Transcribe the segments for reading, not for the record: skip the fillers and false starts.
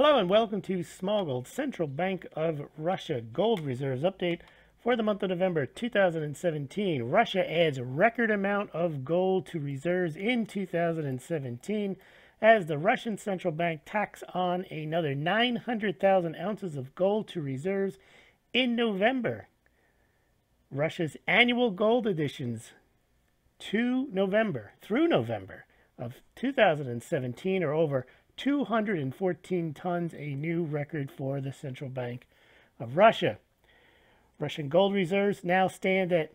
Hello and welcome to Smaulgld, Central Bank of Russia Gold Reserves Update for the month of November 2017. Russia adds record amount of gold to reserves in 2017 as the Russian Central Bank tacks on another 900,000 ounces of gold to reserves in November. Russia's annual gold additions through November of 2017 are over 214 tons, a new record for the Central Bank of Russia. Russian gold reserves now stand at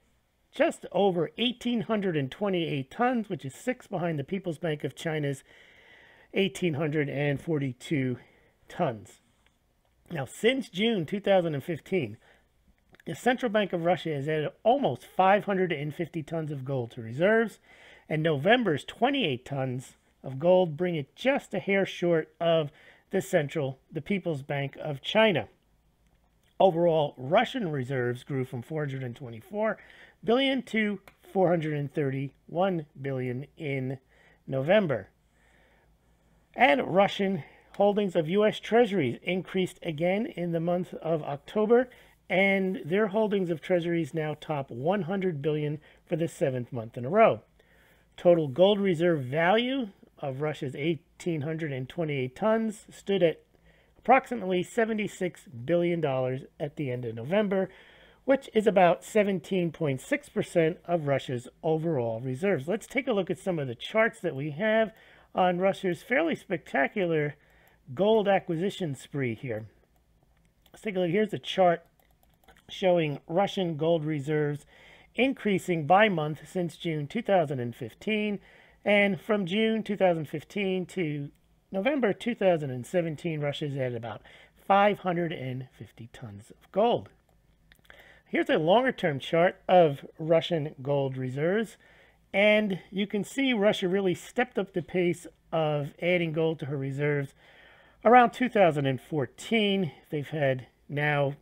just over 1,828 tons, which is 6 behind the People's Bank of China's 1,842 tons. Now, since June 2015, the Central Bank of Russia has added almost 550 tons of gold to reserves, and November's 28 tons of gold bring it just a hair short of the People's Bank of China. Overall, Russian reserves grew from 424 billion to 431 billion in November. And Russian holdings of U.S. Treasuries increased again in the month of October, and their holdings of Treasuries now top 100 billion for the 7th month in a row. Total gold reserve value of Russia's 1,828 tons stood at approximately $76 billion at the end of November, which is about 17.6% of Russia's overall reserves. Let's take a look at some of the charts that we have on Russia's fairly spectacular gold acquisition spree here. Let's take a look. Here's a chart showing Russian gold reserves increasing by month since June 2015. And from June 2015 to November 2017, Russia's added about 550 tons of gold. Here's a longer-term chart of Russian gold reserves. And you can see Russia really stepped up the pace of adding gold to her reserves around 2014. They've had now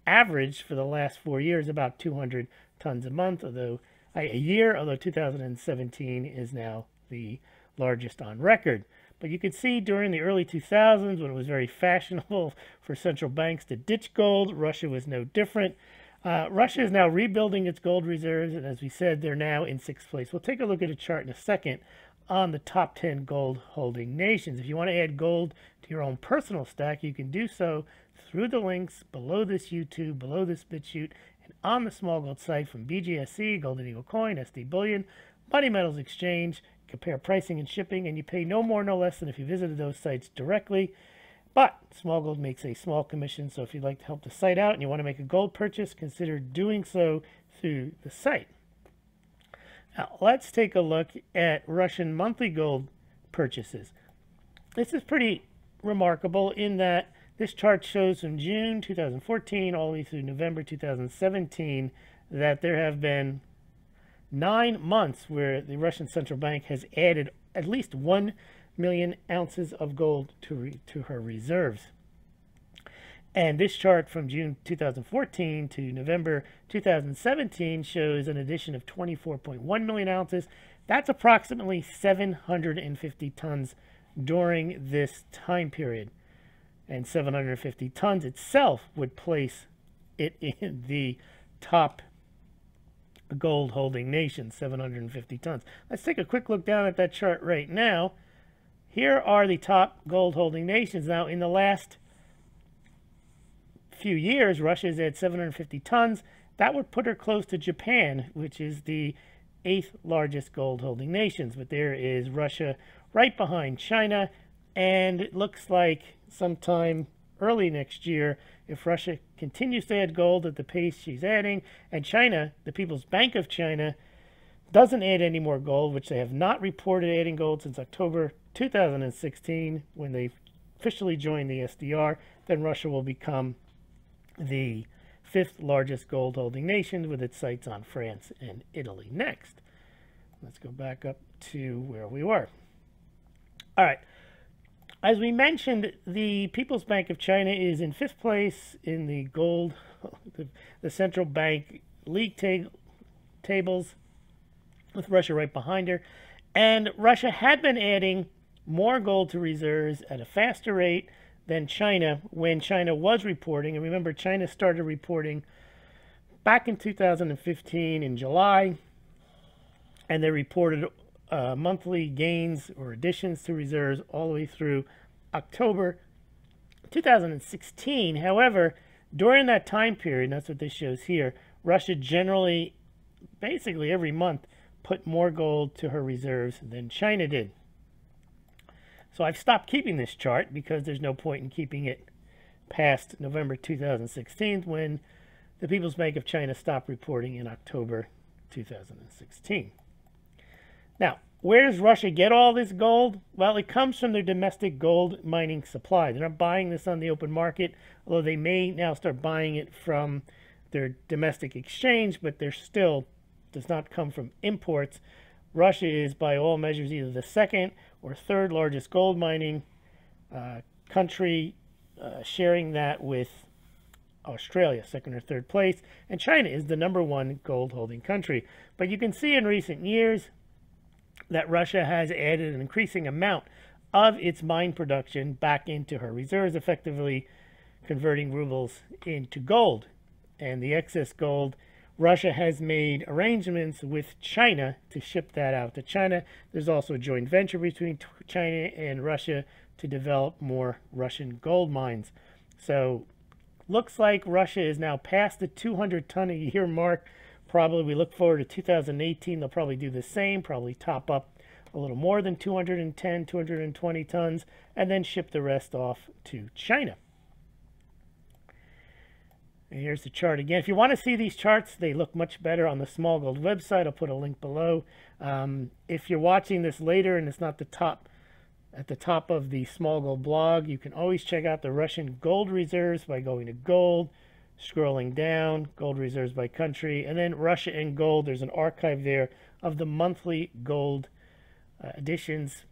averaged for the last 4 years about 200 tons a month, although 2017 is now the largest on record. But you could see during the early 2000s, when it was very fashionable for central banks to ditch gold, Russia was no different. Russia is now rebuilding its gold reserves, and as we said, they're now in 6th place. We'll take a look at a chart in a second on the top 10 gold holding nations. If you want to add gold to your own personal stack, you can do so through the links below this YouTube, below this BitChute, and on the Smaulgld site from BGSC, Golden Eagle Coin, SD Bullion, Money Metals Exchange. Compare pricing and shipping, and you pay no more, no less than if you visited those sites directly. But Smaulgld makes a small commission, so if you'd like to help the site out and you want to make a gold purchase, consider doing so through the site. Now, let's take a look at Russian monthly gold purchases. This is pretty remarkable in that this chart shows from June 2014 all the way through November 2017 that there have been 9 months where the Russian Central Bank has added at least 1 million ounces of gold to her reserves. And this chart from June 2014 to November 2017 shows an addition of 24.1 million ounces. That's approximately 750 tons during this time period. And 750 tons itself would place it in the top gold holding nation, 750 tons. Let's take a quick look down at that chart right now. Here are the top gold holding nations. Now, in the last few years, Russia has had 750 tons. That would put her close to Japan, which is the 8th largest gold holding nations. But there is Russia right behind China, and it looks like sometime early next year, if Russia continues to add gold at the pace she's adding, and China, the People's Bank of China, doesn't add any more gold, which they have not reported adding gold since October 2016, when they officially joined the SDR, then Russia will become the 5th largest gold holding nation, with its sights on France and Italy next. Let's go back up to where we were. All right. As we mentioned, the People's Bank of China is in 5th place in the gold, the central bank league tables, with Russia right behind her. And Russia had been adding more gold to reserves at a faster rate than China when China was reporting. And remember, China started reporting back in 2015 in July, and they reported monthly gains or additions to reserves all the way through October 2016. However, during that time period, and that's what this shows here, Russia generally, basically every month, put more gold to her reserves than China did. So I've stopped keeping this chart because there's no point in keeping it past November 2016 when the People's Bank of China stopped reporting in October 2016. Now, where does Russia get all this gold? Well, it comes from their domestic gold mining supply. They're not buying this on the open market, although they may now start buying it from their domestic exchange, but they're still does not come from imports. Russia is, by all measures, either the second or third largest gold mining country, sharing that with Australia, second or third place, and China is the #1 gold holding country. But you can see in recent years that Russia has added an increasing amount of its mine production back into her reserves, effectively converting rubles into gold. And the excess gold, Russia has made arrangements with China to ship that out to China. There's also a joint venture between China and Russia to develop more Russian gold mines. So looks like Russia is now past the 200-ton-a-year mark. Probably we look forward to 2018. They'll probably do the same, probably top up a little more than 210, 220 tons, and then ship the rest off to China. And here's the chart again. If you want to see these charts, they look much better on the Smaulgld website. I'll put a link below. If you're watching this later and it's not at the top of the Smaulgld blog, you can always check out the Russian gold reserves by going to gold, scrolling down, gold reserves by country, and then Russia and gold. There's an archive there of the monthly gold additions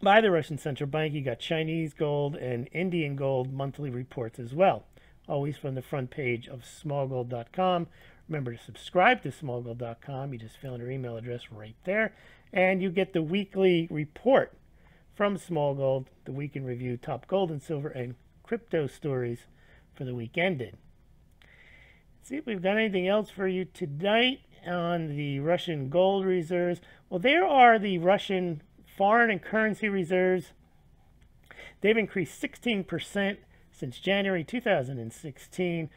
by the Russian Central Bank. You got Chinese gold and Indian gold monthly reports as well, always from the front page of Smaulgld.com. Remember to subscribe to Smaulgld.com. You just fill in your email address right there, and you get the weekly report from Smaulgld, the week in review, top gold and silver and crypto stories for the week ended. Let's see if we've got anything else for you tonight on the Russian gold reserves. Well, there are the Russian foreign and currency reserves. They've increased 16% since January 2016,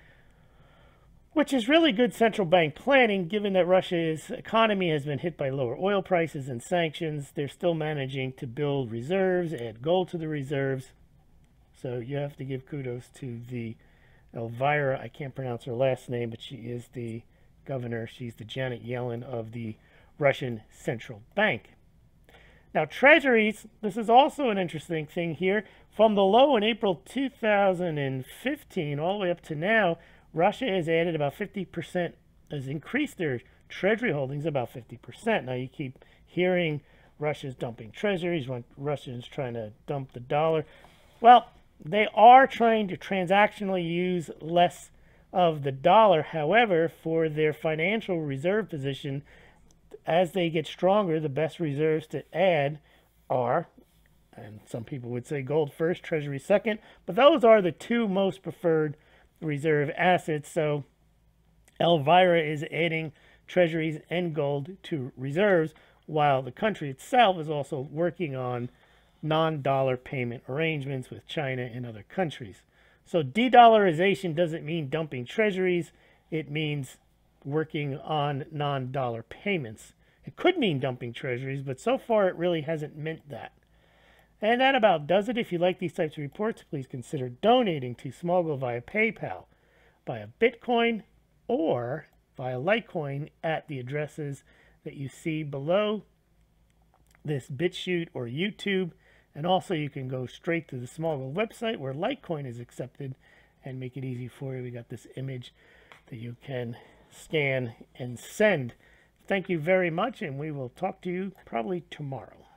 which is really good central bank planning given that Russia's economy has been hit by lower oil prices and sanctions. They're still managing to build reserves, add gold to the reserves. So you have to give kudos to the Elvira, I can't pronounce her last name, but she is the governor. She's the Janet Yellen of the Russian Central Bank. Now, Treasuries, this is also an interesting thing here. From the low in April 2015 all the way up to now, Russia has added about 50%, has increased their Treasury holdings about 50%. Now, you keep hearing Russia's dumping Treasuries, Russians trying to dump the dollar. Well, they are trying to transactionally use less of the dollar. However, for their financial reserve position, as they get stronger, the best reserves to add are, and some people would say gold first, Treasury second, but those are the two most preferred reserve assets. So Elvira is adding Treasuries and gold to reserves, while the country itself is also working on non-dollar payment arrangements with China and other countries. So de-dollarization doesn't mean dumping treasuries. It means working on non-dollar payments. It could mean dumping treasuries, but so far it really hasn't meant that. And that about does it. If you like these types of reports, please consider donating to Smaulgld via PayPal, via Bitcoin, or via Litecoin at the addresses that you see below this BitChute or YouTube. And also you can go straight to the Smaulgld website where Litecoin is accepted and make it easy for you. We got this image that you can scan and send. Thank you very much, and we will talk to you probably tomorrow.